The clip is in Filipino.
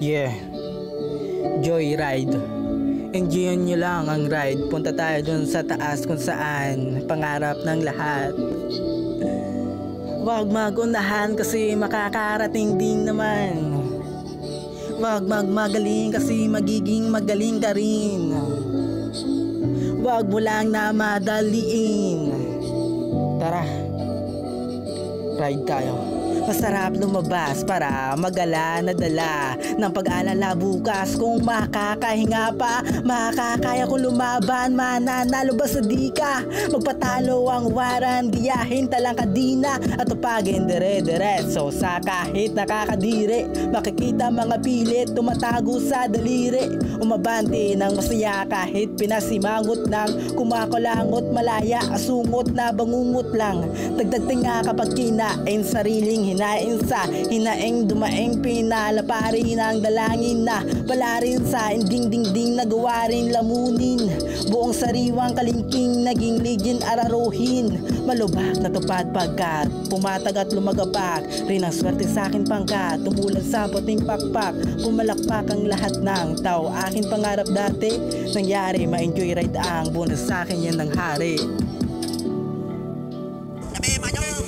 Yeah, Joyride. Enjoyin nyo lang ang ride. Punta tayo dun sa taas kung saan pangarap ng lahat. Huwag magunahan kasi makakarating din naman. Huwag magmagaling kasi magiging magaling ka rin. Huwag mo lang na madaliin. Tara, ride tayo. Masarap lumabas para magala na dala ng pag-alala bukas kung makakahinga pa. Makakaya kong lumaban, mananalo ba sa di ka? Magpatalo ang waran, diyahin talang kadina at tupagin dire-diretso sa kahit nakakadiri. Makikita mga pilit tumatago sa daliri. Umabante ng masaya kahit pinasimangot ng kumakulangot malaya. Asungot na bangungot lang. Dagdag tinga kapag kinain sariling hinain sa hinaing dumaing pinalapari ng dalangin na wala rin sa ending dingding nagawa rin lamunin. Buong sariwang kalingking naging legend araruhin. Malubak na tupad pagkat pumatag at lumagapak rin ang swerte sa akin pangkat tumulad sa puting pakpak. Pumalakpak ang lahat ng tao aking pangarap dati nangyari ma-enjoy ride ang bonus sa akin yan ng hari. Sabi, manyo!